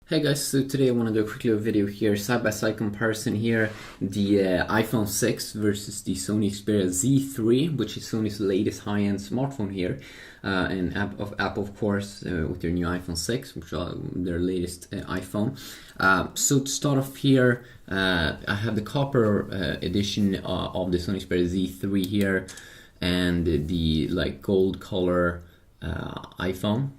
Hey guys, so today I want to do a quick little video here, side-by-side comparison here, the iPhone 6 versus the Sony Xperia Z3, which is Sony's latest high-end smartphone here, and Apple of course, with their new iPhone 6, which is their latest iPhone. So to start off here, I have the copper edition of the Sony Xperia Z3 here, and the like gold color iPhone,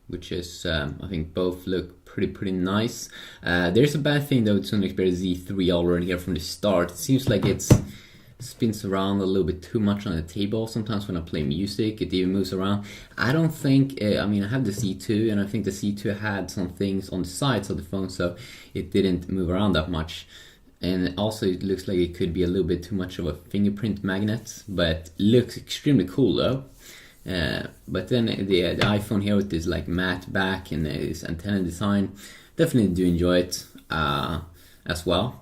which is I think both look pretty nice. There's a bad thing though with Sony Xperia Z3 already here from the start. It seems like it spins around a little bit too much on the table. Sometimes when I play music, it even moves around. I don't think, I mean, I have the Z2, and I think the Z2 had some things on the sides of the phone, so it didn't move around that much. And also it looks like it could be a little bit too much of a fingerprint magnet, but looks extremely cool though. But then the iPhone here with this like matte back and this antenna design, definitely do enjoy it as well.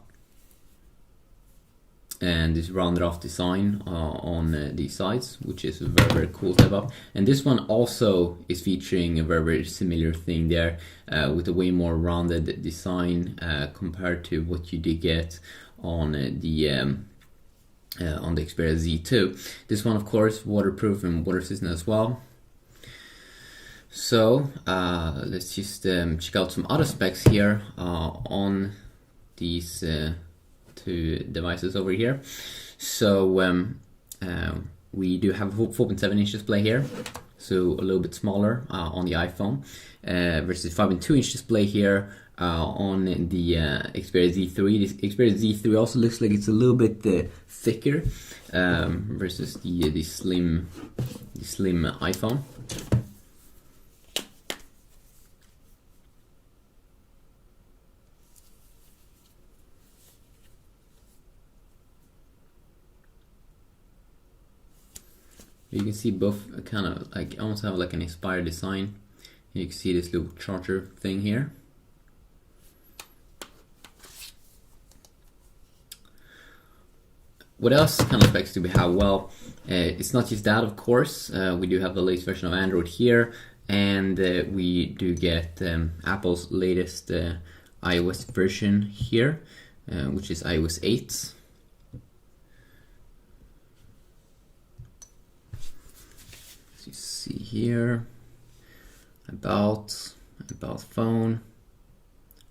And this rounded off design on these sides, which is a very cool step up. And this one also is featuring a very similar thing there, with a way more rounded design compared to what you did get on the Xperia Z2. This one, of course, waterproof and water resistant as well. So let's just check out some other specs here on these two devices over here. So we do have a 4.7 inch display here, so a little bit smaller on the iPhone, versus 5.2 inch display here on the Xperia Z3. This Xperia Z3 also looks like it's a little bit thicker versus the slim iPhone. You can see both kind of like almost have like an inspired design. You can see this little charger thing here. What else kind of specs do we have? Well, it's not just that, of course. We do have the latest version of Android here, and we do get Apple's latest iOS version here, which is iOS 8. As you see here, about phone,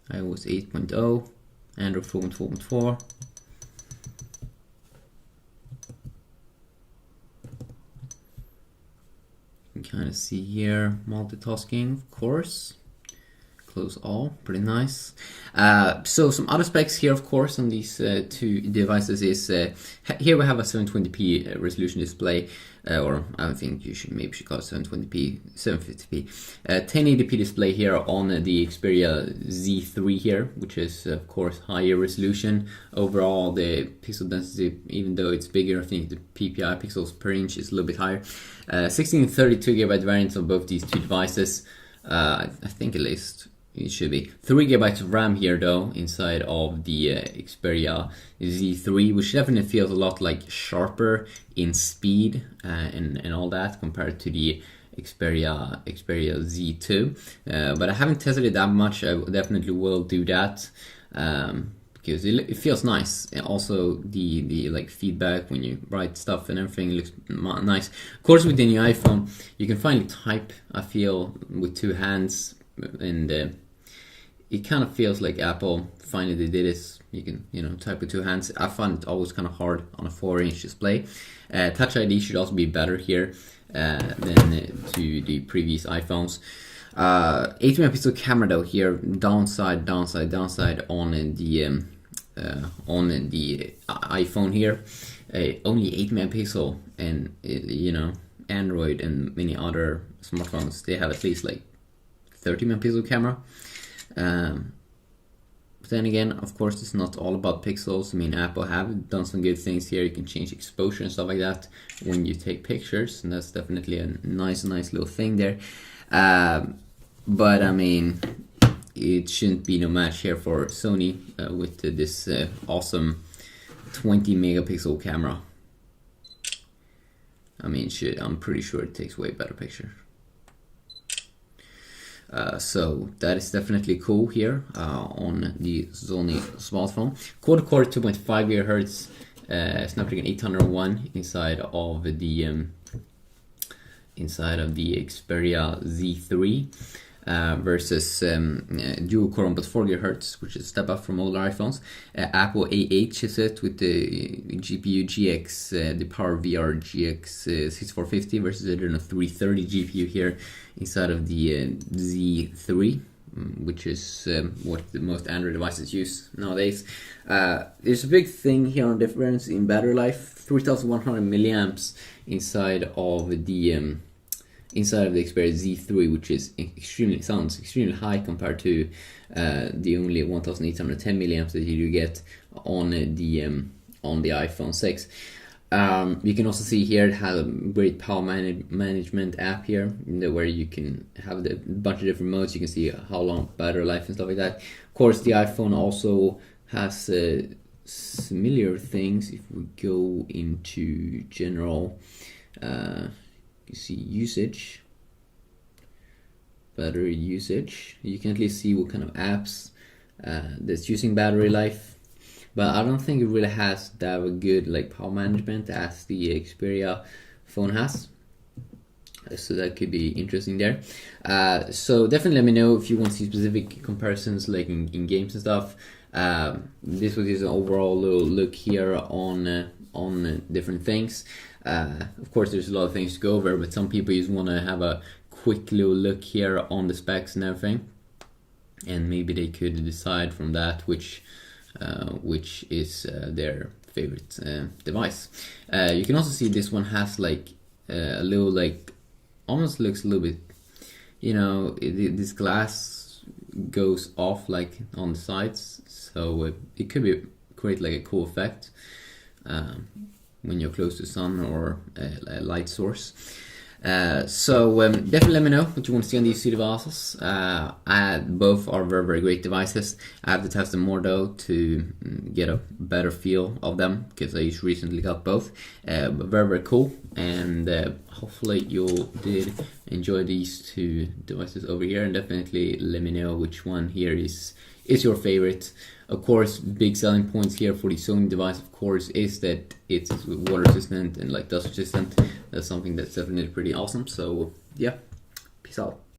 iOS 8.0, Android 4.4.4. You can kind of see here multitasking, of course. Close all, pretty nice. So some other specs here, of course, on these two devices is here we have a 720p resolution display, or I think you should maybe call it 720p, 750p, 1080p display here on the Xperia Z3 here, which is of course higher resolution. Overall, the pixel density, even though it's bigger, I think the PPI pixels per inch is a little bit higher. 16 and 32GB variants of both these two devices. I think at least it should be 3GB of RAM here though inside of the Xperia Z3, which definitely feels a lot like sharper in speed and all that compared to the Xperia Z2. But I haven't tested it that much. I definitely will do that because it feels nice. And also the like feedback when you write stuff and everything looks nice. Of course, with the new iPhone, you can finally type, I feel, with two hands, and it kind of feels like Apple finally did this. You can type with two hands. I find it always kind of hard on a 4-inch display. Touch ID should also be better here than to the previous iPhones. 8 megapixel camera though here, downside on the iPhone here, only 8 megapixel, and Android and many other smartphones, they have at least like 30 megapixel camera. But then again, of course, it's not all about pixels. I mean, Apple have done some good things here. You can change exposure and stuff like that when you take pictures, and that's definitely a nice little thing there. But I mean, it shouldn't be no match here for Sony with this awesome 20 megapixel camera. I mean, I'm pretty sure it takes way better pictures. So that is definitely cool here on the Sony smartphone. Quad-core 2.5 GHz Snapdragon 801 inside of the Xperia Z3 versus dual-core 1.4 GHz, which is a step up from older iPhones. Apple A8 chipset with the GPU GX, the Power VR GX 6450 versus the Adreno 330 GPU here inside of the Z3. Which is what the most Android devices use nowadays. There's a big thing here on difference in battery life. 3,100 milliamps inside of the Xperia Z3, which is sounds extremely high compared to the only 1,810 milliamps that you do get on the iPhone 6. You can also see here it has a great power management app here, where you can have a bunch of different modes. You can see how long battery life and stuff like that. Of course, the iPhone also has similar things. If we go into general, you see usage, battery usage. You can at least see what kind of apps that's using battery life. But I don't think it really has that good like power management as the Xperia phone has. So that could be interesting there. So definitely let me know if you want to see specific comparisons like in games and stuff. This was just an overall little look here on different things. Of course, there's a lot of things to go over, but some people just want to have a quick little look here on the specs and everything. And maybe they could decide from that which is their favorite device. You can also see this one has like a little like almost looks a little bit, this glass goes off like on the sides, so it could create like a cool effect when you're close to sun or a light source. So definitely let me know what you want to see on these two devices. Both are very, very great devices. I have to test them more though to get a better feel of them, because I just recently got both. But very, very cool, and hopefully you did enjoy these two devices over here, and definitely let me know which one here is your favorite. Of course, big selling points here for the Sony device, of course, is that it's water resistant and like dust resistant. That's something that's definitely pretty awesome. So yeah, peace out.